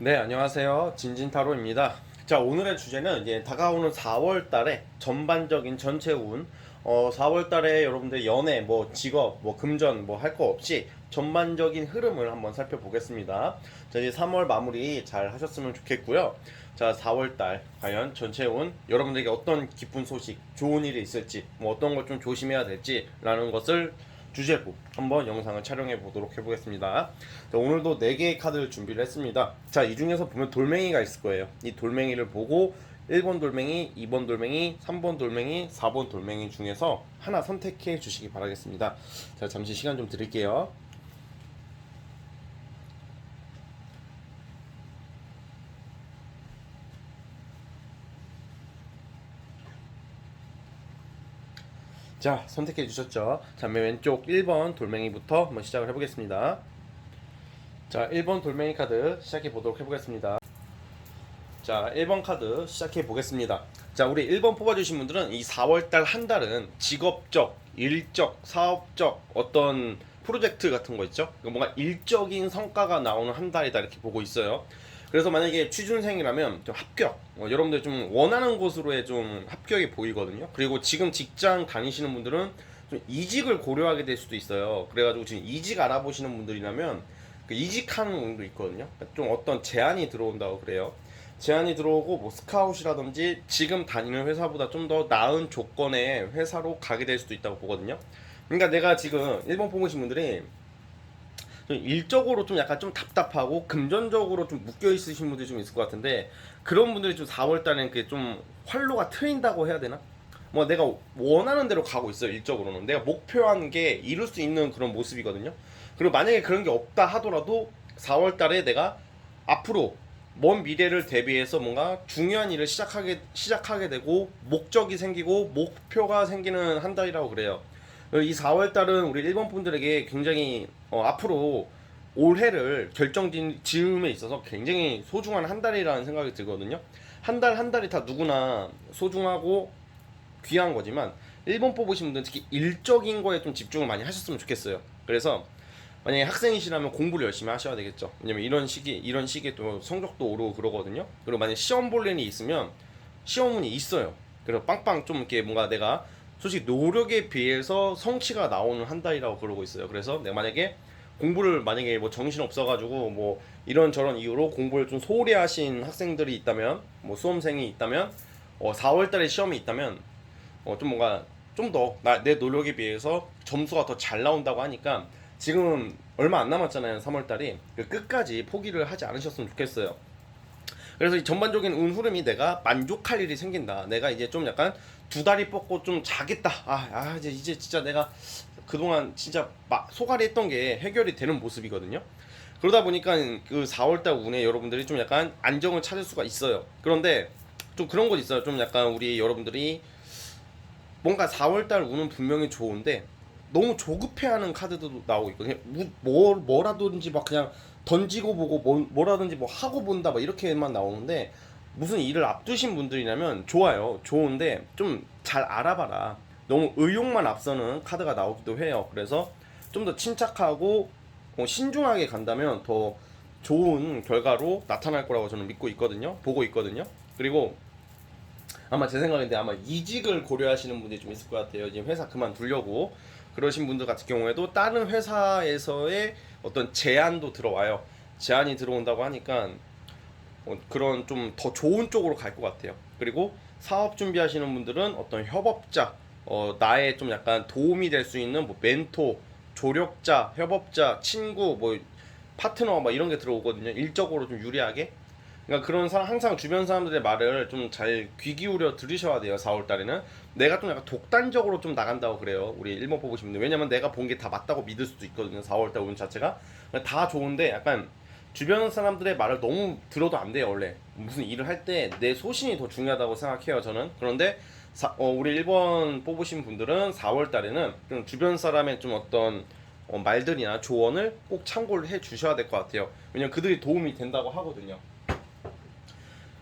네, 안녕하세요. 진진타로입니다. 자, 오늘의 주제는 이제 다가오는 4월 달에 전반적인 전체 운, 4월 달에 여러분들 연애, 뭐 직업, 뭐 금전, 뭐 할 거 없이 전반적인 흐름을 한번 살펴보겠습니다. 자, 이제 3월 마무리 잘 하셨으면 좋겠고요. 자, 4월 달 과연 전체 운, 여러분들에게 어떤 기쁜 소식, 좋은 일이 있을지, 뭐 어떤 걸 좀 조심해야 될지라는 것을 주제로 한번 영상을 촬영해 보도록 해보겠습니다. 자, 오늘도 4개의 카드를 준비를 했습니다. 자, 이 중에서 보면 돌멩이가 있을 거예요. 이 돌멩이를 보고 1번 돌멩이, 2번 돌멩이, 3번 돌멩이, 4번 돌멩이 중에서 하나 선택해 주시기 바라겠습니다. 자, 잠시 시간 좀 드릴게요. 자, 선택해 주셨죠? 자, 맨 왼쪽 1번 돌멩이부터 한번 시작을 해보겠습니다. 자, 1번 돌멩이 카드 시작해 보도록 해보겠습니다. 자, 1번 카드 시작해 보겠습니다. 자, 우리 1번 뽑아주신 분들은 이 4월달 한 달은 직업적, 일적, 사업적 어떤 프로젝트 같은 거 있죠? 뭔가 일적인 성과가 나오는 한 달이다 이렇게 보고 있어요. 그래서 만약에 취준생이라면 좀 합격, 여러분들 좀 원하는 곳으로의 좀 합격이 보이거든요. 그리고 지금 직장 다니시는 분들은 좀 이직을 고려하게 될 수도 있어요. 그래가지고 지금 이직 알아보시는 분들이라면 그 이직하는 분도 있거든요. 좀 어떤 제안이 들어온다고 그래요. 제안이 들어오고 뭐 스카웃이라든지 지금 다니는 회사보다 좀 더 나은 조건의 회사로 가게 될 수도 있다고 보거든요. 그러니까 내가 지금 일본 뽑으신 분들이 좀 일적으로 좀 약간 좀 답답하고 금전적으로 좀 묶여 있으신 분들이 좀 있을 것 같은데 그런 분들이 좀 4월 달에는 그게 좀 활로가 트인다고 해야 되나? 뭐 내가 원하는 대로 가고 있어요. 일적으로는 내가 목표한 게 이룰 수 있는 그런 모습이거든요. 그리고 만약에 그런 게 없다 하더라도 4월 달에 내가 앞으로 먼 미래를 대비해서 뭔가 중요한 일을 시작하게 되고 목적이 생기고 목표가 생기는 한 달이라고 그래요. 이 4월 달은 우리 일본 분들에게 굉장히 앞으로 올해를 결정 지음에 있어서 굉장히 소중한 한 달이라는 생각이 들거든요. 한 달 한 달이 다 누구나 소중하고 귀한 거지만 일본 뽑으신 분들은 특히 일적인 거에 좀 집중을 많이 하셨으면 좋겠어요. 그래서 만약에 학생이시라면 공부를 열심히 하셔야 되겠죠. 왜냐면 이런 시기에 또 성적도 오르고 그러거든요. 그리고 만약에 시험 볼 일이 있으면 시험운이 있어요. 그래서 빵빵 좀 이렇게 뭔가 내가 솔직히 노력에 비해서 성취가 나오는 한 달이라고 그러고 있어요. 그래서 내가 만약에 뭐 정신 없어가지고 뭐 이런저런 이유로 공부를 좀 소홀히 하신 학생들이 있다면 뭐 수험생이 있다면 4월달에 시험이 있다면 좀 뭔가 좀 더 내 노력에 비해서 점수가 더 잘 나온다고 하니까 지금 얼마 안 남았잖아요. 3월달이 끝까지 포기를 하지 않으셨으면 좋겠어요. 그래서 이 전반적인 운 흐름이 내가 만족할 일이 생긴다. 내가 이제 좀 약간 두 다리 뻗고 좀 자겠다. 이제 진짜 내가 그동안 진짜 소갈이 했던 게 해결이 되는 모습이거든요. 그러다 보니까 그 4월달 운에 여러분들이 좀 약간 안정을 찾을 수가 있어요. 그런데 좀 그런 것 있어요. 좀 약간 우리 여러분들이 뭔가 4월달 운은 분명히 좋은데 너무 조급해하는 카드도 나오고 있거든요. 뭐라든지 막 그냥 던지고 보고 뭐라든지 뭐 하고 본다 막 이렇게만 나오는데 무슨 일을 앞두신 분들이라면 좋아요. 좋은데 좀 잘 알아봐라. 너무 의욕만 앞서는 카드가 나오기도 해요. 그래서 좀 더 침착하고 신중하게 간다면 더 좋은 결과로 나타날 거라고 저는 믿고 있거든요. 보고 있거든요. 그리고 아마 제 생각인데 아마 이직을 고려하시는 분들이 좀 있을 것 같아요. 지금 회사 그만두려고 그러신 분들 같은 경우에도 다른 회사에서의 어떤 제안도 들어와요. 제안이 들어온다고 하니까 그런 좀 더 좋은 쪽으로 갈 것 같아요. 그리고 사업 준비하시는 분들은 어떤 협업자, 나의 좀 약간 도움이 될 수 있는 뭐 멘토, 조력자, 협업자, 친구, 뭐 파트너 막 이런 게 들어오거든요. 일적으로 좀 유리하게. 그러니까 그런 사람 항상 주변 사람들의 말을 좀 잘 귀 기울여 들으셔야 돼요. 4월 달에는 내가 좀 약간 독단적으로 좀 나간다고 그래요. 우리 1번 뽑으시면 왜냐면 내가 본 게 다 맞다고 믿을 수도 있거든요. 4월 달 운 자체가 다 좋은데 약간 주변 사람들의 말을 너무 들어도 안 돼요. 원래 무슨 일을 할 때 내 소신이 더 중요하다고 생각해요. 저는 그런데 우리 1번 뽑으신 분들은 4월 달에는 좀 주변 사람의 좀 어떤 말들이나 조언을 꼭 참고를 해 주셔야 될 것 같아요. 왜냐면 그들이 도움이 된다고 하거든요.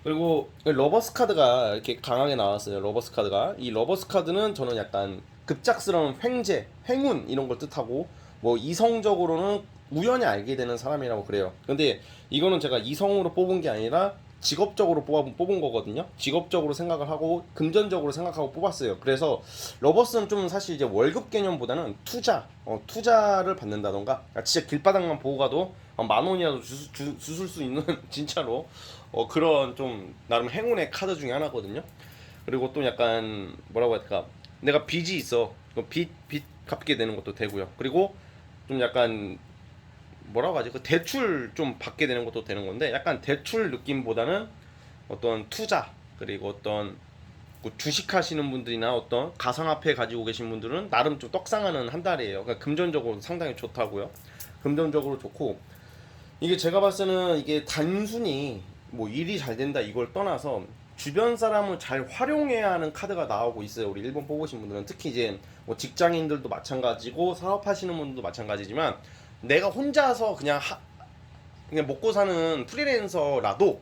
그리고 러버스 카드가 이렇게 강하게 나왔어요. 러버스 카드가 이 러버스 카드는 저는 약간 급작스러운 횡재, 행운 이런 걸 뜻하고 뭐 이성적으로는 우연히 알게 되는 사람이라고 그래요. 근데 이거는 제가 이성으로 뽑은 게 아니라 직업적으로 뽑은 거거든요. 직업적으로 생각을 하고 금전적으로 생각하고 뽑았어요. 그래서 러버스는 좀 사실 이제 월급 개념보다는 투자를 받는다던가, 진짜 길바닥만 보고 가도 10,000원이라도 주술 수 있는 진짜로 그런 좀 나름 행운의 카드 중에 하나거든요. 그리고 또 약간 뭐라고 해야 될까, 내가 빚이 있어, 빚 갚게 되는 것도 되고요. 그리고 좀 약간 뭐라고 하지, 그 대출 좀 받게 되는 것도 되는 건데, 약간 대출 느낌보다는 어떤 투자, 그리고 어떤 그 주식 하시는 분들이나 어떤 가상화폐 가지고 계신 분들은 나름 좀 떡상하는 한 달이에요. 그러니까 금전적으로 상당히 좋다고요. 금전적으로 좋고, 이게 제가 봤을 때는 이게 단순히 뭐 일이 잘 된다 이걸 떠나서 주변 사람을 잘 활용해야 하는 카드가 나오고 있어요. 우리 1번 뽑으신 분들은 특히 이제 뭐 직장인들도 마찬가지고 사업하시는 분들도 마찬가지지만, 내가 혼자서 그냥 먹고 사는 프리랜서라도,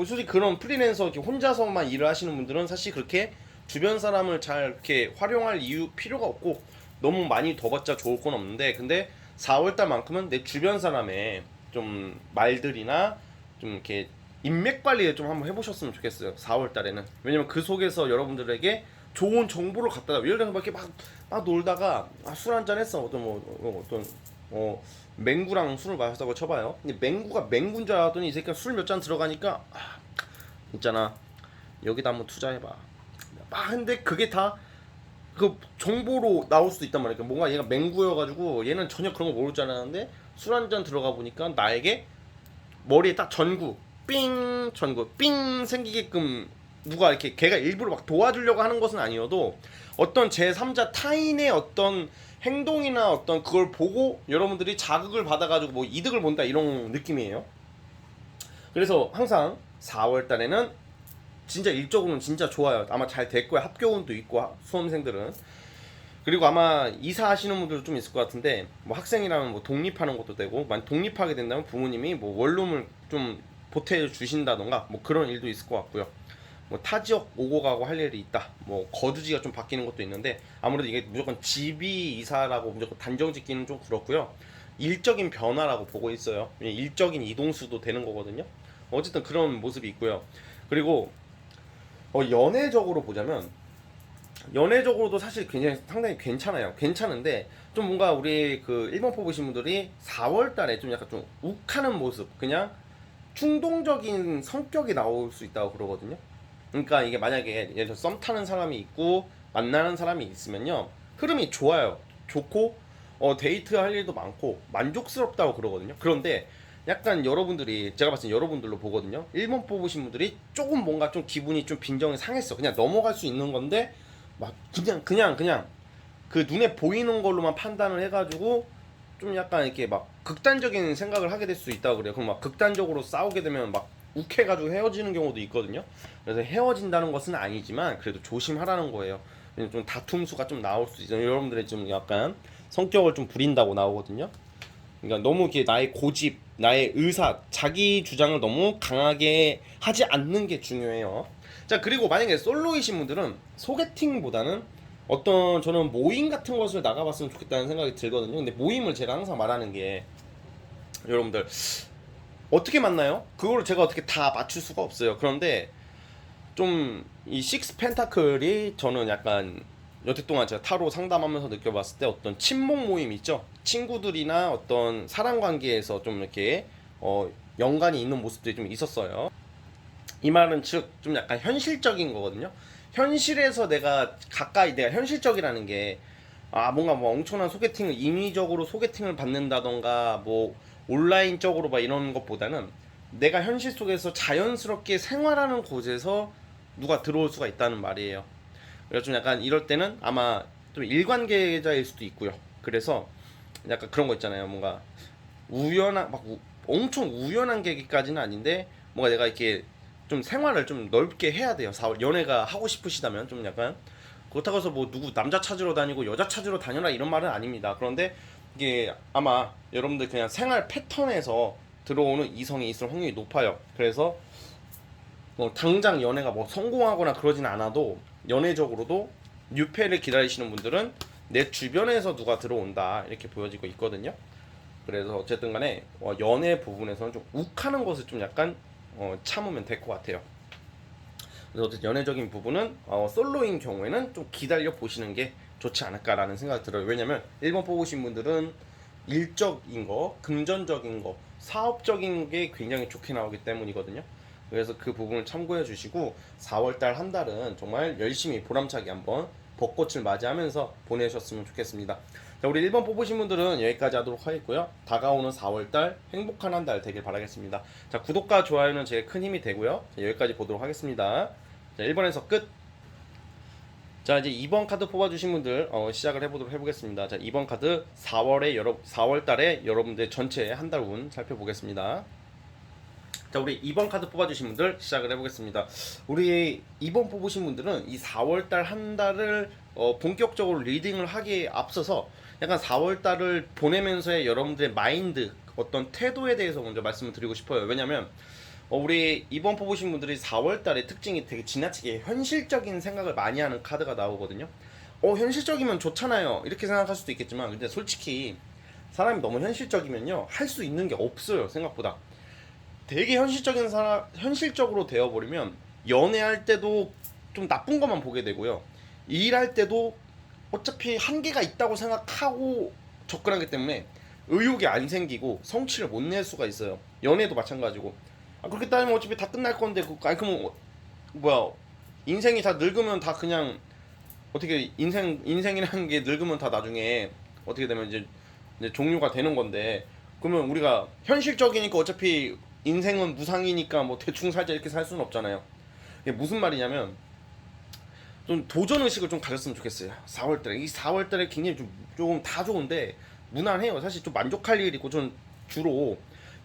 솔직히 그런 프리랜서 이렇게 혼자서만 일을 하시는 분들은 사실 그렇게 주변 사람을 잘 이렇게 활용할 이유 필요가 없고, 너무 많이 더 봤자 좋을 건 없는데, 근데 4월달만큼은 내 주변 사람의 좀 말들이나 좀 이렇게 인맥 관리를 좀 한번 해보셨으면 좋겠어요. 4월달에는. 왜냐면 그 속에서 여러분들에게 좋은 정보를 갖다 줘. 예를 들어서 막 이렇게 막 놀다가 술 한잔 했어. 맹구랑 술을 마셨다고 쳐봐요. 근데 맹구가 맹구인 줄 알았더니 이 새끼가 술 몇 잔 들어가니까 있잖아, 여기다 한번 투자해봐. 근데 그게 다 그 정보로 나올 수도 있단 말이야. 그러니까 뭔가 얘가 맹구여가지고 얘는 전혀 그런 거 모를 줄 알았는데 술 한 잔 들어가 보니까 나에게 머리에 딱 전구 삥 생기게끔 누가 이렇게 걔가 일부러 막 도와주려고 하는 것은 아니어도 어떤 제3자 타인의 어떤 행동이나 어떤 그걸 보고 여러분들이 자극을 받아가지고 뭐 이득을 본다 이런 느낌이에요. 그래서 항상 4월 달에는 진짜 일적으로는 진짜 좋아요. 아마 잘 될 거야. 합격운도 있고 수험생들은. 그리고 아마 이사하시는 분들도 좀 있을 것 같은데, 뭐 학생이라면 뭐 독립하는 것도 되고, 만 독립하게 된다면 부모님이 뭐 원룸을 좀 보태 주신다던가 뭐 그런 일도 있을 것 같고요. 뭐 타 지역 오고 가고 할 일이 있다. 뭐 거주지가 좀 바뀌는 것도 있는데, 아무래도 이게 무조건 집이 이사라고 무조건 단정 짓기는 좀 그렇고요. 일적인 변화라고 보고 있어요. 일적인 이동수도 되는 거거든요. 어쨌든 그런 모습이 있고요. 그리고 연애적으로 보자면, 연애적으로도 사실 굉장히 상당히 괜찮아요. 괜찮은데 좀 뭔가 우리 그 1번 뽑으신 분들이 4월 달에 좀 약간 좀 욱하는 모습, 그냥 충동적인 성격이 나올 수 있다고 그러거든요. 그러니까 이게 만약에 예를 들어 썸 타는 사람이 있고 만나는 사람이 있으면요, 흐름이 좋아요. 좋고 데이트 할 일도 많고 만족스럽다고 그러거든요. 그런데 약간 여러분들이, 제가 봤을 때 여러분들로 보거든요. 1번 뽑으신 분들이 조금 뭔가 좀 기분이 좀 빈정이 상했어. 그냥 넘어갈 수 있는 건데 막 그냥 그 눈에 보이는 걸로만 판단을 해가지고 좀 약간 이렇게 막 극단적인 생각을 하게 될 수 있다고 그래요. 그럼 막 극단적으로 싸우게 되면 막 욱해가지고 헤어지는 경우도 있거든요. 그래서 헤어진다는 것은 아니지만 그래도 조심하라는 거예요. 왜냐면 좀 다툼수가 좀 나올 수 있어요. 여러분들의 좀 약간 성격을 좀 부린다고 나오거든요. 그러니까 너무 이렇게 나의 고집, 나의 의사, 자기 주장을 너무 강하게 하지 않는 게 중요해요. 자, 그리고 만약에 솔로이신 분들은 소개팅보다는 어떤, 저는 모임 같은 것을 나가봤으면 좋겠다는 생각이 들거든요. 근데 모임을 제가 항상 말하는 게, 여러분들 어떻게 만나요? 그걸 제가 어떻게 다 맞출 수가 없어요. 그런데 좀 이 식스 펜타클이 저는 약간 여태 동안 제가 타로 상담하면서 느껴봤을 때 어떤 친목 모임 있죠? 친구들이나 어떤 사람 관계에서 좀 이렇게 연관이 있는 모습들이 좀 있었어요. 이 말은 즉 좀 약간 현실적인 거거든요. 현실에서 내가 현실적이라는 게, 뭔가 뭐 엄청난 소개팅을 인위적으로 소개팅을 받는다던가 뭐 온라인적으로 막 이런 것보다는 내가 현실 속에서 자연스럽게 생활하는 곳에서 누가 들어올 수가 있다는 말이에요. 그래서 좀 약간 이럴 때는 아마 좀 일관계자일 수도 있고요. 그래서 약간 그런 거 있잖아요. 뭔가 엄청 우연한 계기까지는 아닌데, 뭔가 내가 이렇게 좀 생활을 좀 넓게 해야 돼요. 연애가 하고 싶으시다면 좀 약간, 그렇다고 해서 뭐 누구 남자 찾으러 다니고 여자 찾으러 다녀라 이런 말은 아닙니다. 그런데 이게 아마 여러분들 그냥 생활 패턴에서 들어오는 이성이 있을 확률이 높아요. 그래서 뭐 당장 연애가 뭐 성공하거나 그러진 않아도 연애적으로도 뉴페를 기다리시는 분들은 내 주변에서 누가 들어온다 이렇게 보여지고 있거든요. 그래서 어쨌든 간에 연애 부분에서는 좀 욱하는 것을 좀 약간 참으면 될 것 같아요. 그래서 어쨌든 연애적인 부분은 솔로인 경우에는 좀 기다려 보시는 게 좋지 않을까라는 생각이 들어요. 왜냐면 1번 뽑으신 분들은 일적인 거, 금전적인 거, 사업적인 게 굉장히 좋게 나오기 때문이거든요. 그래서 그 부분을 참고해 주시고 4월달 한 달은 정말 열심히 보람차게 한번 벚꽃을 맞이하면서 보내셨으면 좋겠습니다. 자, 우리 1번 뽑으신 분들은 여기까지 하도록 하겠고요. 다가오는 4월달 행복한 한 달 되길 바라겠습니다. 자, 구독과 좋아요는 제일 큰 힘이 되고요. 자, 여기까지 보도록 하겠습니다. 자, 1번에서 끝. 자, 이제 2번 카드 뽑아주신 분들 시작을 해보겠습니다. 자, 2번 카드 4월달에 여러분들 전체 한 달 운 살펴보겠습니다. 자, 우리 2번 카드 뽑아주신 분들 시작을 해보겠습니다. 우리 2번 뽑으신 분들은 이 4월달 한 달을 본격적으로 리딩을 하기에 앞서서 약간 4월달을 보내면서의 여러분들의 마인드, 어떤 태도에 대해서 먼저 말씀을 드리고 싶어요. 왜냐면 우리 2번 뽑으신 분들이 4월달의 특징이 되게 지나치게 현실적인 생각을 많이 하는 카드가 나오거든요. 현실적이면 좋잖아요, 이렇게 생각할 수도 있겠지만, 근데 솔직히 사람이 너무 현실적이면요 할 수 있는 게 없어요. 생각보다 되게 현실적으로 되어버리면 연애할 때도 좀 나쁜 것만 보게 되고요, 일할 때도 어차피 한계가 있다고 생각하고 접근하기 때문에 의욕이 안 생기고 성취를 못 낼 수가 있어요. 연애도 마찬가지고. 그렇게 따지면 어차피 다 끝날 건데, 그럼 뭐야, 인생이 다 늙으면 다 그냥 어떻게 인생이라는 게 늙으면 다 나중에 어떻게 되면 이제 종료가 되는 건데, 그러면 우리가 현실적이니까 어차피 인생은 무상이니까 뭐 대충 살자 이렇게 살 수는 없잖아요. 이게 무슨 말이냐면 좀 도전 의식을 좀 가졌으면 좋겠어요. 4월달에 이 4월달에 굉장히 조금 다 좋은데 무난해요. 사실 좀 만족할 일이 있고, 좀 주로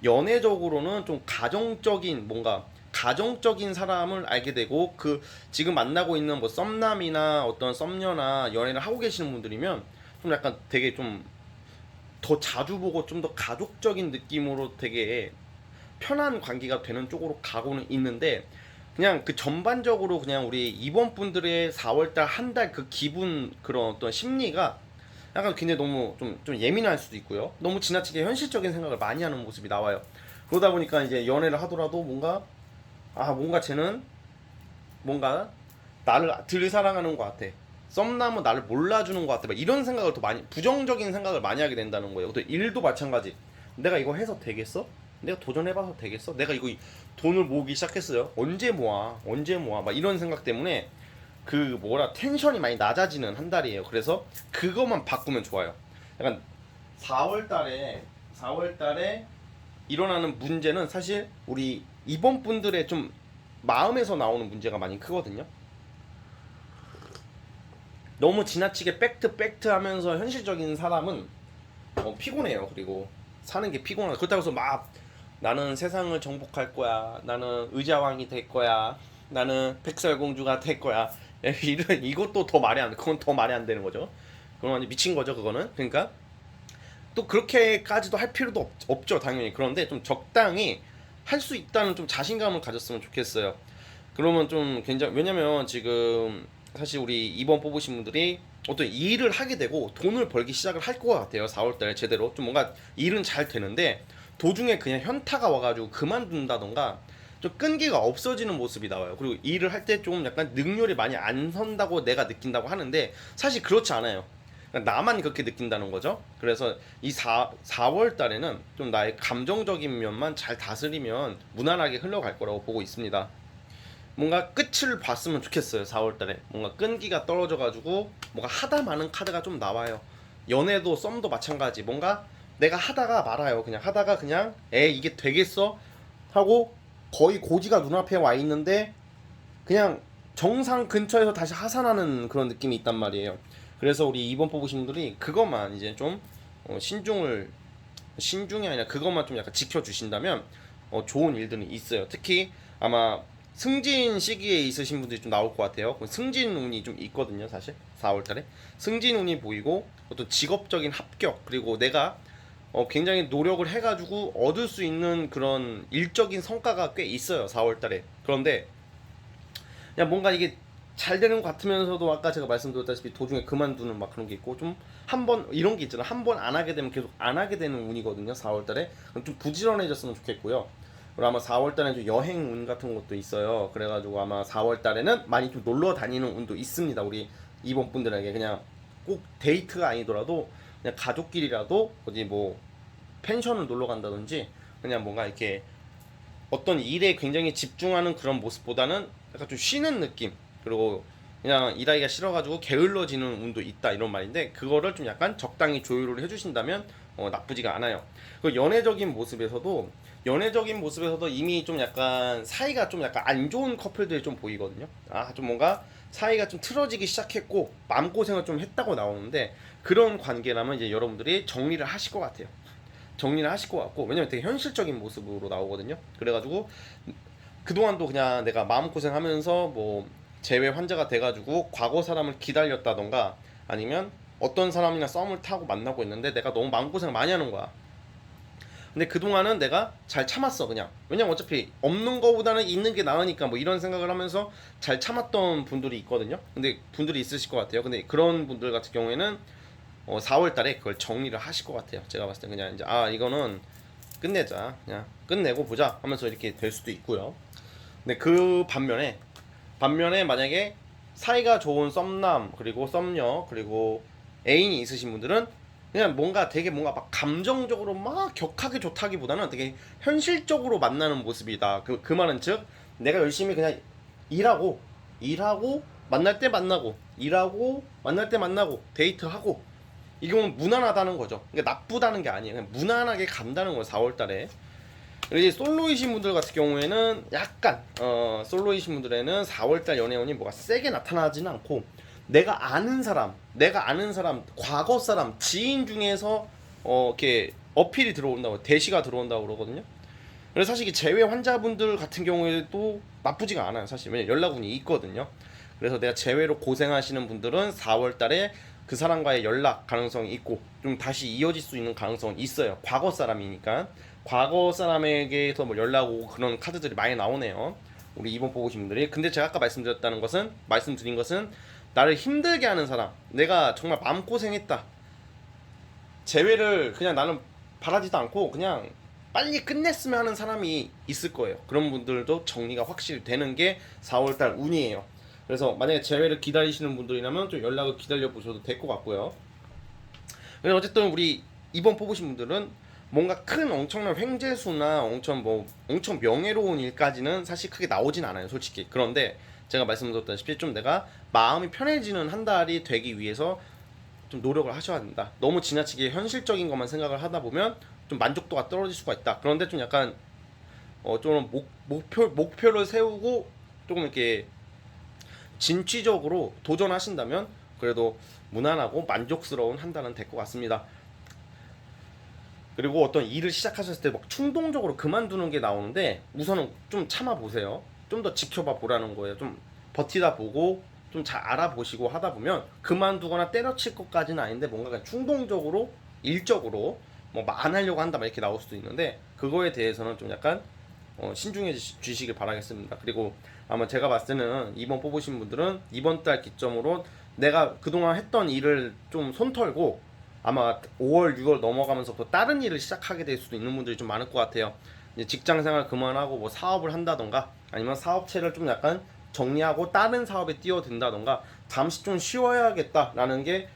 연애적으로는 좀 가정적인 사람을 알게 되고, 그 지금 만나고 있는 뭐 썸남이나 어떤 썸녀나 연애를 하고 계시는 분들이면 좀 약간 되게 좀 더 자주 보고 좀 더 가족적인 느낌으로 되게 편한 관계가 되는 쪽으로 가고는 있는데, 그냥 그 전반적으로 그냥 우리 이번 분들의 4월달 한 달 그 기분, 그런 어떤 심리가 약간 굉장히 너무 좀 예민할 수도 있고요. 너무 지나치게 현실적인 생각을 많이 하는 모습이 나와요. 그러다 보니까 이제 연애를 하더라도 뭔가 쟤는 뭔가 나를 덜 사랑하는 것 같아, 썸남은 나를 몰라주는 것 같아, 막 이런 생각을 더 많이, 부정적인 생각을 많이 하게 된다는 거예요. 또 일도 마찬가지. 내가 이거 해서 되겠어? 내가 도전해봐서 되겠어? 내가 이거 돈을 모으기 시작했어요. 언제 모아? 막 이런 생각 때문에 텐션이 많이 낮아지는 한 달이에요. 그래서 그것만 바꾸면 좋아요. 약간 4월달에 일어나는 문제는 사실 우리 이번 분들의 좀 마음에서 나오는 문제가 많이 크거든요. 너무 지나치게 팩트 하면서 현실적인 사람은 피곤해요. 그리고 사는 게 피곤하다. 그렇다고 해서 막 나는 세상을 정복할 거야, 나는 의자왕이 될 거야, 나는 백설공주가 될 거야, 이것도 더 말이 안 돼. 그건 더 말이 안 되는 거죠. 그건 완전 미친 거죠, 그거는. 그러니까 또 그렇게까지도 할 필요도 없죠, 당연히. 그런데 좀 적당히 할 수 있다는 좀 자신감을 가졌으면 좋겠어요. 그러면 좀 굉장히, 왜냐면 지금 사실 우리 2번 뽑으신 분들이 어떤 일을 하게 되고 돈을 벌기 시작을 할 것 같아요. 4월달에 제대로 좀 뭔가 일은 잘 되는데 도중에 그냥 현타가 와가지고 그만둔다던가 좀 끈기가 없어지는 모습이 나와요. 그리고 일을 할 때 좀 약간 능률이 많이 안 선다고 내가 느낀다고 하는데 사실 그렇지 않아요. 그러니까 나만 그렇게 느낀다는 거죠. 그래서 이 4월 달에는 좀 나의 감정적인 면만 잘 다스리면 무난하게 흘러갈 거라고 보고 있습니다. 뭔가 끝을 봤으면 좋겠어요. 4월 달에 뭔가 끈기가 떨어져가지고 뭔가 하다 마는 카드가 좀 나와요. 연애도 썸도 마찬가지. 뭔가 내가 하다가 말아요. 그냥 하다가 그냥 이게 되겠어? 하고 거의 고지가 눈앞에 와 있는데 그냥 정상 근처에서 다시 하산하는 그런 느낌이 있단 말이에요. 그래서 우리 2번 뽑으신 분들이 그것만 이제 좀 신중이 아니라 그것만 좀 약간 지켜주신다면 좋은 일들은 있어요. 특히 아마 승진 시기에 있으신 분들이 좀 나올 것 같아요. 승진 운이 좀 있거든요, 사실 4월달에 승진 운이 보이고 어떤 직업적인 합격, 그리고 내가 굉장히 노력을 해가지고 얻을 수 있는 그런 일적인 성과가 꽤 있어요, 4월달에. 그런데 그냥 뭔가 이게 잘 되는 것 같으면서도 아까 제가 말씀드렸다시피 도중에 그만두는 막 그런 게 있고 좀 한 번 이런 게 있잖아. 한 번 안 하게 되면 계속 안 하게 되는 운이거든요. 4월달에 좀 부지런해졌으면 좋겠고요. 그리고 아마 4월달에 좀 여행 운 같은 것도 있어요. 그래가지고 아마 4월달에는 많이 좀 놀러 다니는 운도 있습니다. 우리 이번 분들에게 그냥 꼭 데이트가 아니더라도 그냥 가족끼리라도 어디 뭐 펜션을 놀러 간다든지 그냥 뭔가 이렇게 어떤 일에 굉장히 집중하는 그런 모습보다는 약간 좀 쉬는 느낌, 그리고 그냥 일하기가 싫어가지고 게을러지는 운도 있다 이런 말인데, 그거를 좀 약간 적당히 조율을 해주신다면 나쁘지가 않아요. 그 연애적인 모습에서도 이미 좀 약간 사이가 좀 약간 안 좋은 커플들이 좀 보이거든요. 아, 좀 뭔가 사이가 좀 틀어지기 시작했고 마음고생을 좀 했다고 나오는데, 그런 관계라면 이제 여러분들이 정리를 하실 것 같아요. 정리를 하실 것 같고, 왜냐면 되게 현실적인 모습으로 나오거든요. 그래가지고 그동안도 그냥 내가 마음고생하면서 뭐 재회 환자가 돼가지고 과거 사람을 기다렸다던가, 아니면 어떤 사람이나 썸을 타고 만나고 있는데 내가 너무 마음고생을 많이 하는 거야. 근데 그동안은 내가 잘 참았어 그냥. 왜냐면 어차피 없는 거보다는 있는 게 나으니까, 뭐 이런 생각을 하면서 잘 참았던 분들이 있거든요. 근데 분들이 있으실 것 같아요. 근데 그런 분들 같은 경우에는 4월 달에 그걸 정리를 하실 것 같아요. 제가 봤을 때 그냥 이제 이거는 끝내자, 그냥 끝내고 보자 하면서 이렇게 될 수도 있고요. 근데 그 반면에 만약에 사이가 좋은 썸남, 그리고 썸녀, 그리고 애인이 있으신 분들은 그냥 뭔가 되게 뭔가 막 감정적으로 막 격하게 좋다기보다는 되게 현실적으로 만나는 모습이다. 그 말은 즉, 내가 열심히 그냥 일하고 일하고 만날 때 만나고 일하고 만날 때 만나고 데이트하고, 이건 무난하다는 거죠. 그러니까 나쁘다는 게 아니에요. 그냥 무난하게 간다는 거예요. 4월 달에. 그리고 이제 솔로이신 분들 같은 경우에는 약간 솔로이신 분들에는 4월달 연애운이 뭐가 세게 나타나지는 않고, 내가 아는 사람, 과거 사람, 지인 중에서 이렇게 어필이 들어온다고, 대시가 들어온다고 그러거든요. 그래서 사실 이 재회 환자분들 같은 경우에도 나쁘지가 않아요. 사실 왜냐 연락운이 있거든요. 그래서 내가 재회로 고생하시는 분들은 4월달에 그 사람과의 연락 가능성이 있고 좀 다시 이어질 수 있는 가능성은 있어요. 과거 사람이니까. 과거 사람에게서 뭐 연락 오고 그런 카드들이 많이 나오네요. 우리 이번 뽑으신 분들이. 근데 제가 아까 말씀드린 것은 나를 힘들게 하는 사람, 내가 정말 마음고생했다, 재회를 그냥 나는 바라지도 않고 그냥 빨리 끝냈으면 하는 사람이 있을 거예요. 그런 분들도 정리가 확실히 되는 게 4월달 운이에요. 그래서 만약에 재회를 기다리시는 분들이라면 좀 연락을 기다려 보셔도 될 것 같고요. 그래서 어쨌든 우리 이번 뽑으신 분들은 뭔가 큰 엄청난 횡재수나 엄청 명예로운 일까지는 사실 크게 나오진 않아요, 솔직히. 그런데 제가 말씀드렸다시피 좀 내가 마음이 편해지는 한 달이 되기 위해서 좀 노력을 하셔야 된다. 너무 지나치게 현실적인 것만 생각을 하다 보면 좀 만족도가 떨어질 수가 있다. 그런데 좀 약간 좀 목표를 세우고 조금 이렇게 진취적으로 도전하신다면 그래도 무난하고 만족스러운 한 달은 될 것 같습니다. 그리고 어떤 일을 시작하셨을 때 막 충동적으로 그만두는 게 나오는데, 우선은 좀 참아 보세요. 좀 더 지켜봐 보라는 거예요. 좀 버티다 보고 좀 잘 알아보시고 하다 보면 그만두거나 때려칠 것까지는 아닌데, 뭔가 그냥 충동적으로 일적으로 뭐 안 하려고 한다 막 이렇게 나올 수도 있는데, 그거에 대해서는 좀 약간 신중해 주시길 바라겠습니다. 그리고 아마 제가 봤을 때는 이번 뽑으신 분들은 이번 달 기점으로 내가 그동안 했던 일을 좀 손털고 아마 5월, 6월 넘어가면서부터 다른 일을 시작하게 될 수도 있는 분들이 좀 많을 것 같아요. 이제 직장 생활 그만하고 뭐 사업을 한다던가, 아니면 사업체를 좀 약간 정리하고 다른 사업에 뛰어든다던가, 잠시 좀 쉬어야겠다라는 게,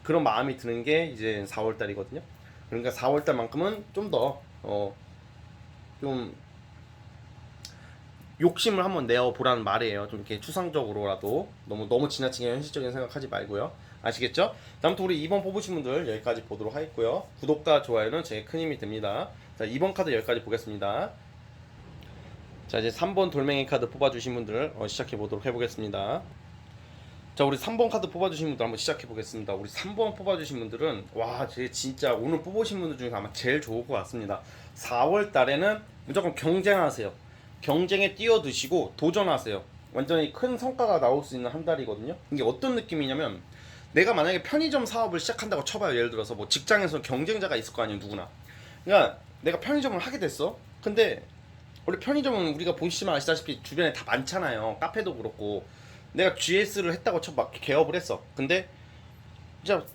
그런 마음이 드는 게 이제 4월 달이거든요. 그러니까 4월 달만큼은 좀 더 좀 욕심을 한번 내어 보라는 말이에요. 좀 이렇게 추상적으로라도 너무 지나치게 현실적인 생각하지 말고요. 아시겠죠? 다음부터 우리 2번 뽑으신 분들 여기까지 보도록 하겠고요. 구독과 좋아요는 제 큰 힘이 됩니다. 자, 2번 카드 여기까지 보겠습니다. 자, 이제 3번 돌멩이 카드 뽑아주신 분들 시작해 보도록 해보겠습니다. 자, 우리 3번 카드 뽑아주신 분들 한번 시작해 보겠습니다. 우리 3번 뽑아주신 분들은 와, 제 진짜 오늘 뽑으신 분들 중에서 아마 제일 좋을 것 같습니다. 4월 달에는 무조건 경쟁하세요. 경쟁에 뛰어드시고 도전하세요. 완전히 큰 성과가 나올 수 있는 한 달이거든요. 이게 어떤 느낌이냐면, 내가 만약에 편의점 사업을 시작한다고 쳐봐요. 예를 들어서 뭐 직장에서 경쟁자가 있을 거 아니에요, 누구나. 그러니까 내가 편의점을 하게 됐어. 근데 원래 편의점은 우리가 보시면 아시다시피 주변에 다 많잖아요. 카페도 그렇고. 내가 GS를 했다고 쳐 막 개업을 했어. 근데 진짜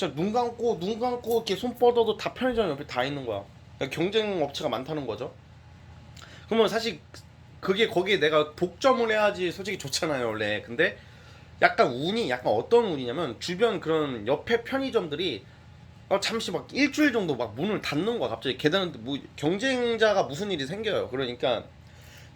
진짜 눈 감고 이렇게 손 뻗어도 다 편의점 옆에 다 있는 거야. 그러니까 경쟁 업체가 많다는 거죠. 그러면 사실 그게 거기에 내가 독점을 해야지 솔직히 좋잖아요 원래. 근데 약간 운이 약간 어떤 운이냐면 주변 그런 옆에 편의점들이 잠시 막 일주일 정도 막 문을 닫는 거야. 갑자기 계단 뭐 경쟁자가 무슨 일이 생겨요. 그러니까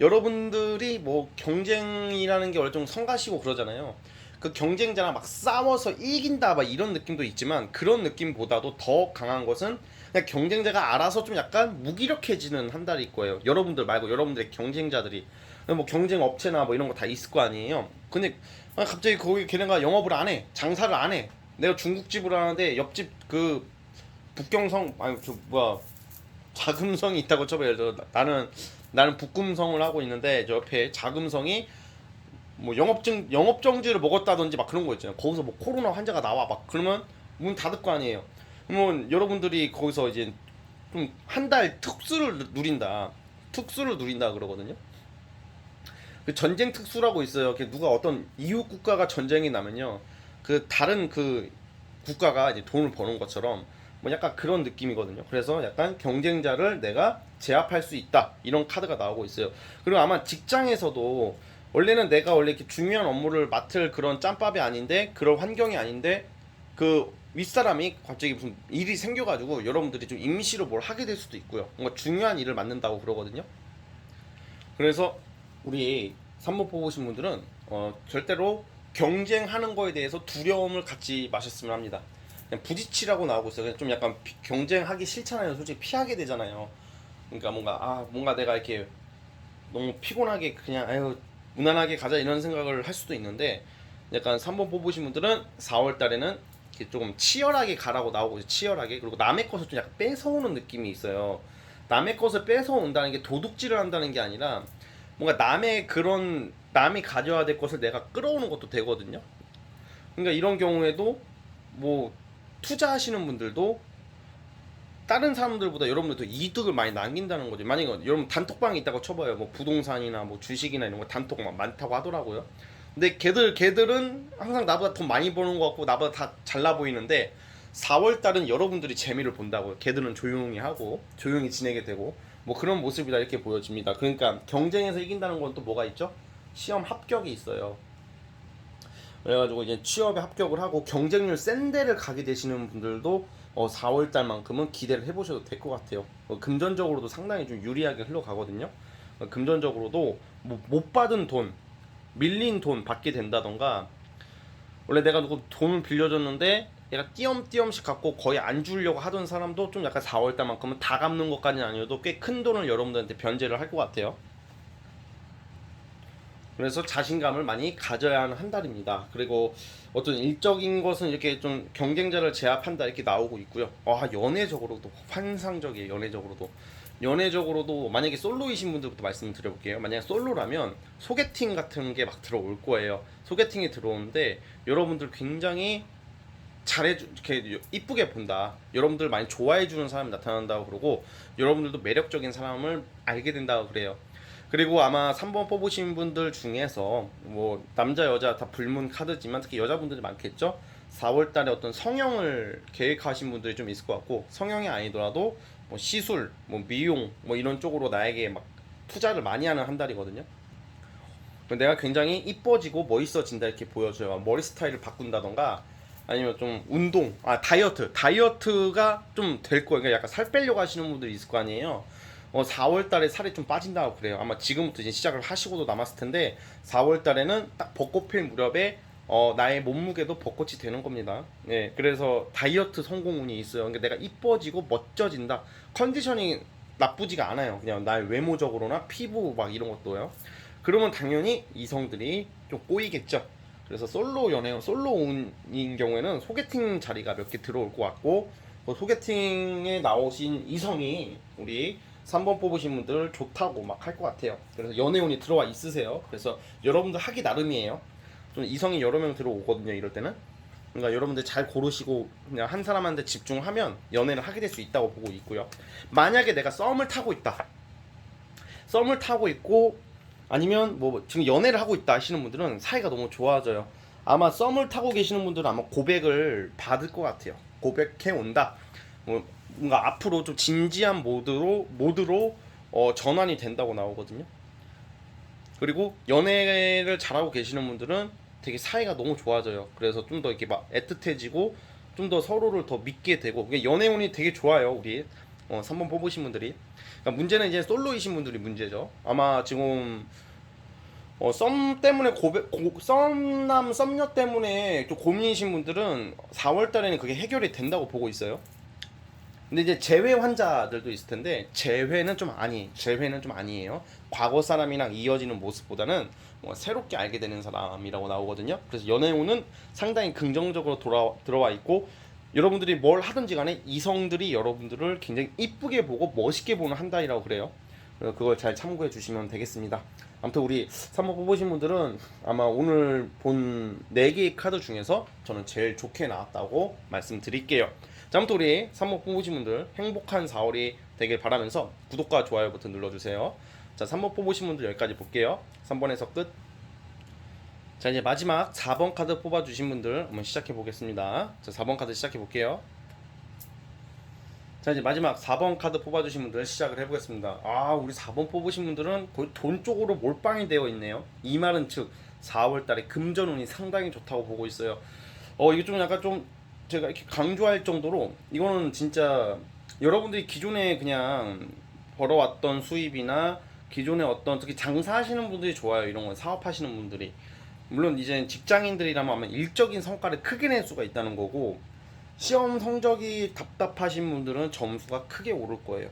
여러분들이 뭐 경쟁이라는 게 원래 좀 성가시고 그러잖아요. 그 경쟁자랑 막 싸워서 이긴다 막 이런 느낌도 있지만 그런 느낌보다도 더 강한 것은 그냥 경쟁자가 알아서 좀 약간 무기력해지는 한 달일 거예요. 여러분들 말고 여러분들의 경쟁자들이 뭐 경쟁 업체나 뭐 이런 거 다 있을 거 아니에요. 근데 갑자기 거기 걔네가 영업을 안 해. 장사를 안 해. 내가 중국집을 하는데 옆집 그 북경성 아니 저 뭐야 자금성이 있다고 쳐봐요. 나는 북금성을 하고 있는데 저 옆에 자금성이 뭐 영업 정지를 먹었다든지 막 그런 거 있잖아요. 거기서 뭐 코로나 환자가 나와 막 그러면 문 닫을 거 아니에요. 그러면 여러분들이 거기서 이제 좀 한 달 특수를 누린다 그러거든요. 그 전쟁 특수라고 있어요. 누가 어떤 이웃 국가가 전쟁이 나면요, 그 다른 그 국가가 이제 돈을 버는 것처럼 뭐 약간 그런 느낌이거든요. 그래서 약간 경쟁자를 내가 제압할 수 있다 이런 카드가 나오고 있어요. 그리고 아마 직장에서도 원래는 내가 원래 이렇게 중요한 업무를 맡을 그런 짬밥이 아닌데 그런 환경이 아닌데 그 윗사람이 갑자기 무슨 일이 생겨가지고 여러분들이 좀 임시로 뭘 하게 될 수도 있고요. 뭔가 중요한 일을 맡는다고 그러거든요. 그래서 우리 3번 뽑으신 분들은 절대로 경쟁하는 거에 대해서 두려움을 갖지 마셨으면 합니다. 그냥 부딪히라고 나오고 있어요. 그냥 좀 약간 경쟁하기 싫잖아요. 솔직히 피하게 되잖아요. 그러니까 뭔가 내가 이렇게 너무 피곤하게 그냥 아유 무난하게 가자 이런 생각을 할 수도 있는데 약간 3번 뽑으신 분들은 4월 달에는 조금 치열하게 가라고 나오고 있어요. 치열하게. 그리고 남의 것을 좀 약간 뺏어오는 느낌이 있어요. 남의 것을 뺏어온다는 게 도둑질을 한다는 게 아니라 뭔가 남이 가져야 될 것을 내가 끌어오는 것도 되거든요. 그러니까 이런 경우에도 뭐 투자하시는 분들도 다른 사람들보다 여러분들 더 이득을 많이 남긴다는 거죠. 만약에 여러분 단톡방이 있다고 쳐봐요. 뭐 부동산이나 뭐 주식이나 이런 거 단톡 막 많다고 하더라고요. 근데 걔들은 항상 나보다 돈 많이 버는 것 같고 나보다 다 잘나 보이는데 4월 달은 여러분들이 재미를 본다고요. 걔들은 조용히 하고 조용히 지내게 되고 뭐 그런 모습이다 이렇게 보여집니다. 그러니까 경쟁에서 이긴다는 건 또 뭐가 있죠? 시험 합격이 있어요. 그래가지고 이제 취업에 합격을 하고 경쟁률 센 데를 가게 되시는 분들도 4월 달만큼은 기대를 해보셔도 될 것 같아요. 금전적으로도 상당히 좀 유리하게 흘러가거든요. 금전적으로도 뭐못 받은 돈, 밀린 돈 받게 된다던가 원래 내가 누구 돈을 빌려줬는데 얘가 띄엄띄엄씩 갖고 거의 안 주려고 하던 사람도 좀 약간 4월 달만큼은 다 갚는 것까지는 아니어도 꽤 큰 돈을 여러분들한테 변제를 할 것 같아요. 그래서 자신감을 많이 가져야 하는 한 달입니다. 그리고 어떤 일적인 것은 이렇게 좀 경쟁자를 제압한다 이렇게 나오고 있고요. 연애적으로도 환상적이에요. 연애적으로도 만약에 솔로이신 분들부터 말씀드려볼게요. 만약에 솔로라면 소개팅 같은 게 막 들어올 거예요. 소개팅이 들어오는데 여러분들 굉장히 이렇게 이쁘게 본다. 여러분들 많이 좋아해주는 사람이 나타난다고 그러고 여러분들도 매력적인 사람을 알게 된다고 그래요. 그리고 아마 3번 뽑으신 분들 중에서 뭐 남자 여자 다 불문 카드지만 특히 여자분들이 많겠죠. 4월 달에 어떤 성형을 계획하신 분들이 좀 있을 것 같고 성형이 아니더라도 뭐 시술, 뭐 미용 뭐 이런 쪽으로 나에게 막 투자를 많이 하는 한 달이거든요. 내가 굉장히 이뻐지고 멋있어진다 이렇게 보여줘요. 머리 스타일을 바꾼다던가 아니면 좀 운동, 다이어트가 좀 될 거예요. 그러니까 약간 살 빼려고 하시는 분들이 있을 거 아니에요. 4월 달에 살이 좀 빠진다고 그래요. 아마 지금부터 이제 시작을 하시고도 남았을 텐데 4월 달에는 딱 벚꽃 필 무렵에 나의 몸무게도 벚꽃이 되는 겁니다. 예, 그래서 다이어트 성공운이 있어요. 그러니까 내가 이뻐지고 멋져진다. 컨디션이 나쁘지가 않아요. 그냥 나의 외모적으로나 피부 막 이런 것도요. 그러면 당연히 이성들이 좀 꼬이겠죠. 그래서 솔로인 경우에는 소개팅 자리가 몇 개 들어올 것 같고 그 소개팅에 나오신 이성이 우리 3번 뽑으신 분들 좋다고 막 할 것 같아요. 그래서 연애운이 들어와 있으세요. 그래서 여러분들 하기 나름이에요. 좀 이성이 여러 명 들어오거든요. 이럴 때는. 그러니까 여러분들 잘 고르시고 그냥 한 사람한테 집중하면 연애를 하게 될 수 있다고 보고 있고요. 만약에 내가 썸을 타고 있고 아니면 뭐 지금 연애를 하고 있다 하시는 분들은 사이가 너무 좋아져요. 아마 썸을 타고 계시는 분들은 아마 고백을 받을 것 같아요. 고백해 온다. 뭔가 앞으로 좀 진지한 모드로 전환이 된다고 나오거든요. 그리고 연애를 잘하고 계시는 분들은 되게 사이가 너무 좋아져요. 그래서 좀 더 이렇게 막 애틋해지고 좀 더 서로를 더 믿게 되고 연애운이 되게 좋아요. 우리 3번 뽑으신 분들이. 그러니까 문제는 이제 솔로이신 분들이 문제죠. 아마 지금 썸 때문에 썸남 썸녀 때문에 좀 고민이신 분들은 4월 달에는 그게 해결이 된다고 보고 있어요. 근데 이제 재회 환자들도 있을 텐데 재회는 좀 아니에요. 과거 사람이랑 이어지는 모습보다는 새롭게 알게 되는 사람이라고 나오거든요. 그래서 연애운은 상당히 긍정적으로 들어와 있고 여러분들이 뭘 하든지 간에 이성들이 여러분들을 굉장히 이쁘게 보고 멋있게 보는 한 달이라고 그래요. 그래서 그걸 잘 참고해 주시면 되겠습니다. 아무튼 우리 3번 뽑으신 분들은 아마 오늘 본 4개의 카드 중에서 저는 제일 좋게 나왔다고 말씀드릴게요. 자, 아무튼 우리 3번 뽑으신 분들 행복한 4월이 되길 바라면서 구독과 좋아요 버튼 눌러주세요. 자, 3번 뽑으신 분들 여기까지 볼게요. 3번에서 끝. 자, 이제 마지막 4번 카드 뽑아주신 분들 한번 시작해 보겠습니다. 자, 4번 카드 시작해 볼게요. 자, 이제 마지막 4번 카드 뽑아주신 분들 시작을 해보겠습니다. 우리 4번 뽑으신 분들은 거의 돈 쪽으로 몰빵이 되어 있네요. 이 말은 즉 4월달에 금전운이 상당히 좋다고 보고 있어요. 이게 좀 약간 좀 제가 이렇게 강조할 정도로 이거는 진짜 여러분들이 기존에 그냥 벌어왔던 수입이나 기존에 어떤 특히 장사하시는 분들이 좋아요. 이런 건 사업하시는 분들이 물론 이제 직장인들이라면 아마 일적인 성과를 크게 낼 수가 있다는 거고 시험 성적이 답답하신 분들은 점수가 크게 오를 거예요.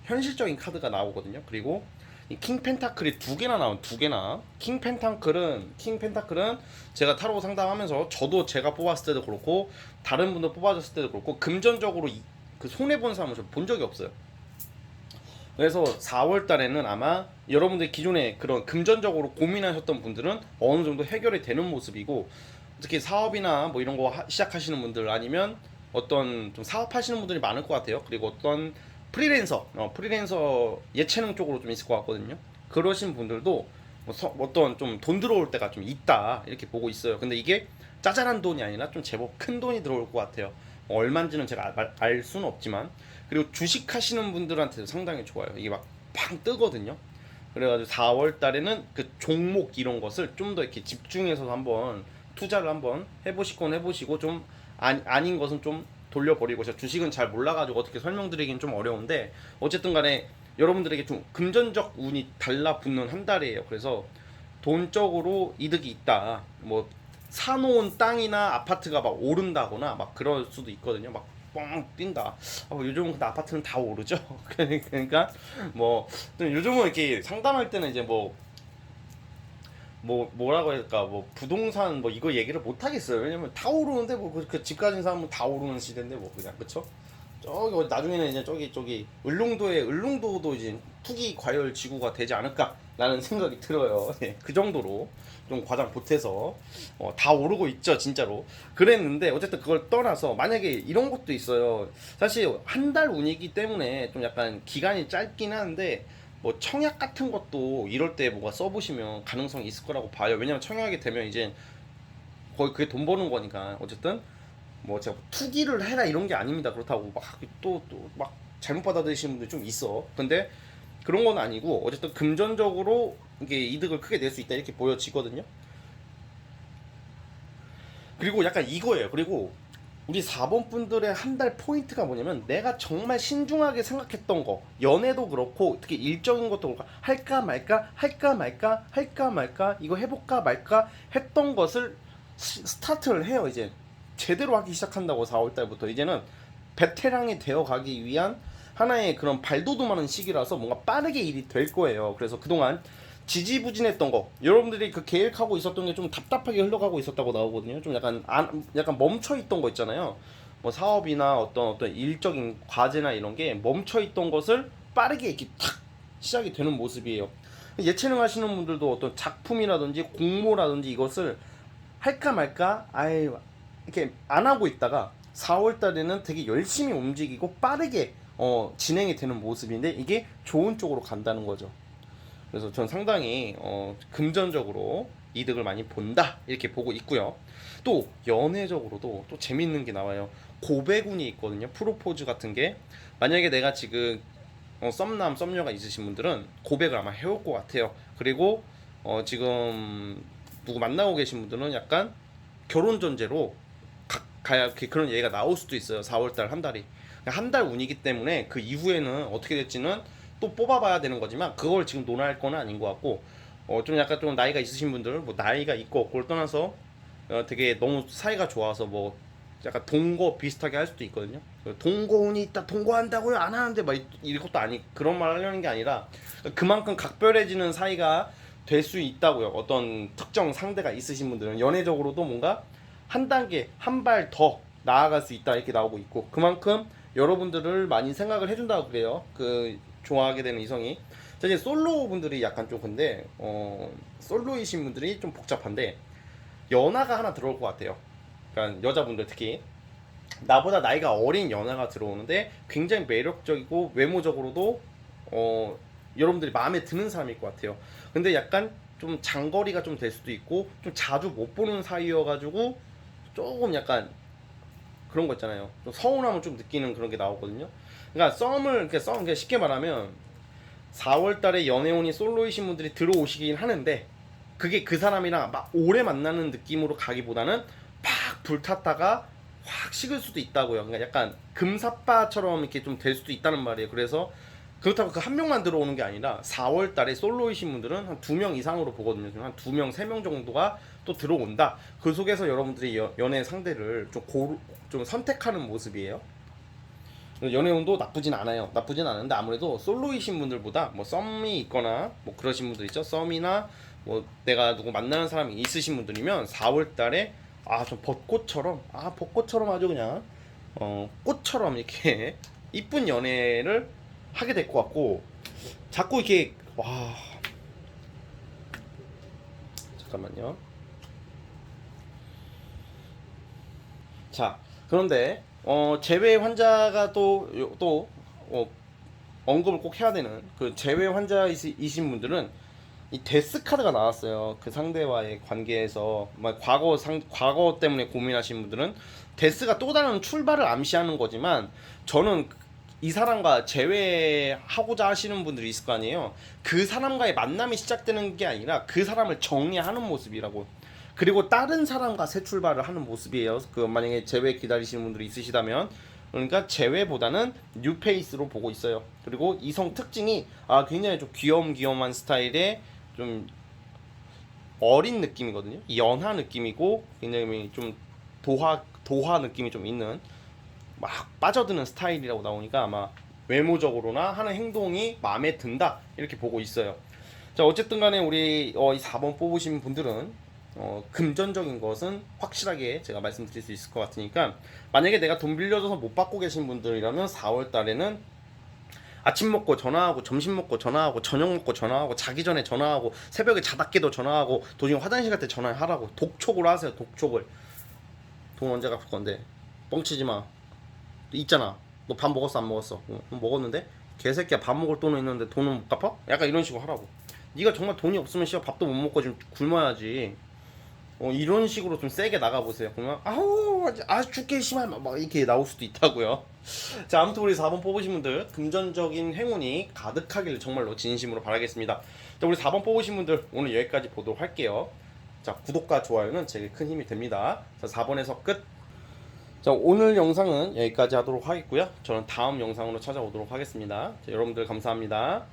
현실적인 카드가 나오거든요. 그리고 이 킹 펜타클이 2개나 나온 2개나 킹 펜타클은 제가 타로 상담하면서 저도 제가 뽑았을 때도 그렇고 다른 분들 뽑아줬을 때도 그렇고 금전적으로 그 손해 본 사람을 본 적이 없어요. 그래서 4월 달에는 아마 여러분들이 기존에 그런 금전적으로 고민하셨던 분들은 어느 정도 해결이 되는 모습이고 특히 사업이나 뭐 이런 거 시작하시는 분들 아니면 어떤 좀 사업하시는 분들이 많을 것 같아요. 그리고 어떤 프리랜서 예체능 쪽으로 좀 있을 것 같거든요. 그러신 분들도 어떤 좀 돈 들어올 때가 좀 있다 이렇게 보고 있어요. 근데 이게 짜잘한 돈이 아니라 좀 제법 큰 돈이 들어올 것 같아요. 얼마인지는 제가 알 수는 없지만 그리고 주식 하시는 분들한테도 상당히 좋아요. 이게 막 팡 뜨거든요. 그래가지고 4월 달에는 그 종목 이런 것을 좀 더 이렇게 집중해서 한번 투자를 한번 해보시고 좀 아닌 것은 좀 돌려버리고 제가 주식은 잘 몰라가지고 어떻게 설명드리긴 좀 어려운데 어쨌든 간에 여러분들에게 좀 금전적 운이 달라붙는 한 달이에요. 그래서 돈적으로 이득이 있다. 뭐 사놓은 땅이나 아파트가 막 오른다거나 막 그럴 수도 있거든요. 막 뻥 뛴다. 요즘은 근데 아파트는 다 오르죠. 그러니까 뭐 요즘은 이렇게 상담할 때는 이제 뭐라고 할까 뭐 부동산 뭐 이거 얘기를 못 하겠어요. 왜냐면 다 오르는데 뭐 그 집 가진 사람은 다 오르는 시대인데 뭐 그냥 그쵸? 저기 나중에는 이제 저기 을릉도도 이제 투기 과열 지구가 되지 않을까라는 생각이 들어요. 네, 그 정도로 좀 과장 보태서 다 오르고 있죠 진짜로. 그랬는데 어쨌든 그걸 떠나서 만약에 이런 것도 있어요. 사실 한 달 운이기 때문에 좀 약간 기간이 짧긴 한데 뭐 청약 같은 것도 이럴 때 뭐가 써보시면 가능성이 있을 거라고 봐요. 왜냐면 청약이 되면 이제 거의 그게 돈 버는 거니까 어쨌든 뭐 제가 투기를 해라 이런 게 아닙니다. 그렇다고 막 또 막 잘못 받아들이시는 분들 좀 있어. 근데 그런 건 아니고 어쨌든 금전적으로 이게 이득을 크게 낼 수 있다 이렇게 보여지거든요. 그리고 약간 이거예요. 그리고 우리 4번 분들의 한 달 포인트가 뭐냐면 내가 정말 신중하게 생각했던 거 연애도 그렇고 특히 일적인 것도 그렇고 할까 말까 이거 해볼까 말까 했던 것을 스타트를 해요. 이제 제대로 하기 시작한다고 4월달부터 이제는 베테랑이 되어가기 위한 하나의 그런 발돋움하는 시기라서 뭔가 빠르게 일이 될 거예요. 그래서 그동안 지지부진했던 거 여러분들이 그 계획하고 있었던 게 좀 답답하게 흘러가고 있었다고 나오거든요. 좀 약간 멈춰 있던 거 있잖아요. 뭐 사업이나 어떤 일적인 과제나 이런 게 멈춰 있던 것을 빠르게 이렇게 탁 시작이 되는 모습이에요. 예체능 하시는 분들도 어떤 작품이라든지 공모라든지 이것을 할까 말까 이렇게 안 하고 있다가 4월 달에는 되게 열심히 움직이고 빠르게 진행이 되는 모습인데 이게 좋은 쪽으로 간다는 거죠. 그래서 전 상당히 금전적으로 이득을 많이 본다 이렇게 보고 있고요. 또 연애적으로도 또 재밌는 게 나와요. 고배군이 있거든요. 프로포즈 같은 게. 만약에 내가 지금 썸남 썸녀가 있으신 분들은 고백을 아마 해올 것 같아요. 그리고 지금 누구 만나고 계신 분들은 약간 결혼 전제로 가야 그런 얘기가 나올 수도 있어요. 4월달 한 달이 한 달 운이기 때문에 그 이후에는 어떻게 될지는 또 뽑아봐야 되는 거지만 그걸 지금 논할 건 아닌 것 같고, 좀 약간 좀 나이가 있으신 분들, 뭐 나이가 있고 없고를 떠나서 되게 너무 사이가 좋아서 뭐 약간 동거 비슷하게 할 수도 있거든요. 동거운이 있다, 동거한다고요? 안 하는데 막 이것도 아니, 그런 말 하려는 게 아니라 그만큼 각별해지는 사이가 될 수 있다고요. 어떤 특정 상대가 있으신 분들은 연애적으로도 뭔가 한 단계 한 발 더 나아갈 수 있다 이렇게 나오고 있고, 그만큼 여러분들을 많이 생각을 해준다고 그래요. 그 좋아하게 되는 이성이. 자, 이제 솔로 분들이 약간 좀, 근데 솔로이신 분들이 좀 복잡한데 연하가 하나 들어올 것 같아요. 그러니까 여자분들 특히 나보다 나이가 어린 연하가 들어오는데 굉장히 매력적이고 외모적으로도 여러분들이 마음에 드는 사람일 것 같아요. 근데 약간 좀 장거리가 좀 될 수도 있고 좀 자주 못 보는 사이여가지고 조금 약간 그런 거 있잖아요. 좀 서운함을 좀 느끼는 그런 게 나오거든요. 그러니까 그러니까 쉽게 말하면 4월 달에 연애운이 솔로이신 분들이 들어오시긴 하는데 그게 그 사람이랑 막 오래 만나는 느낌으로 가기보다는 팍 불탔다가 확 식을 수도 있다고요. 그러니까 약간 금사빠처럼 이렇게 좀 될 수도 있다는 말이에요. 그래서 그렇다고 그 한 명만 들어오는 게 아니라 4월 달에 솔로이신 분들은 한 2명 이상으로 보거든요. 한 2명, 3명 정도가 또 들어온다. 그 속에서 여러분들이 연애 상대를 좀 선택하는 모습이에요. 연애운도 나쁘진 않아요. 나쁘진 않은데 아무래도 솔로이신 분들보다 뭐 썸이 있거나 뭐 그러신 분들 있죠. 썸이나 뭐 내가 누구 만나는 사람이 있으신 분들이면 4월 달에 좀 벚꽃처럼 아주 그냥 꽃처럼 이렇게 이쁜 연애를 하게 될 것 같고, 자꾸 이렇게 잠깐만요. 자, 그런데 재외 환자가 또 언급을 꼭 해야 되는 그 재외 환자이신 분들은 이 데스 카드가 나왔어요. 그 상대와의 관계에서 막 과거 때문에 고민하시는 분들은 데스가 또 다른 출발을 암시하는 거지만, 저는 이 사람과 재회하고자 하시는 분들이 있을 거 아니에요. 그 사람과의 만남이 시작되는 게 아니라 그 사람을 정리하는 모습이라고. 그리고 다른 사람과 새 출발을 하는 모습이에요. 그 만약에 재회 기다리시는 분들이 있으시다면, 그러니까 재회보다는 뉴페이스로 보고 있어요. 그리고 이성 특징이 굉장히 좀 귀염귀염한 스타일의 좀 어린 느낌이거든요. 연하 느낌이고 굉장히 좀 도화 느낌이 좀 있는, 막 빠져드는 스타일이라고 나오니까 아마 외모적으로나 하는 행동이 마음에 든다 이렇게 보고 있어요. 자, 어쨌든 간에 우리 이 4번 뽑으신 분들은 금전적인 것은 확실하게 제가 말씀드릴 수 있을 것 같으니까, 만약에 내가 돈 빌려줘서 못 받고 계신 분들이라면 4월 달에는 아침 먹고 전화하고 점심 먹고 전화하고 저녁 먹고 전화하고 자기 전에 전화하고 새벽에 자다 깨도 전화하고 도중에 화장실 갈 때 전화하라고 독촉을 하세요. 독촉을. 돈 언제 갚을 건데? 뻥치지 마. 있잖아. 너 밥 먹었어 안 먹었어? 먹었는데? 개새끼야, 밥 먹을 돈은 있는데 돈은 못 갚아? 약간 이런 식으로 하라고. 네가 정말 돈이 없으면 씨발 밥도 못 먹고 지금 굶어야지. 이런 식으로 좀 세게 나가보세요. 그러면 죽게 심할 막 이렇게 나올 수도 있다고요. 자, 아무튼 우리 4번 뽑으신 분들 금전적인 행운이 가득하기를 정말로 진심으로 바라겠습니다. 자, 우리 4번 뽑으신 분들 오늘 여기까지 보도록 할게요. 자, 구독과 좋아요는 제게 큰 힘이 됩니다. 자, 4번에서 끝. 자, 오늘 영상은 여기까지 하도록 하겠고요. 저는 다음 영상으로 찾아오도록 하겠습니다. 자, 여러분들 감사합니다.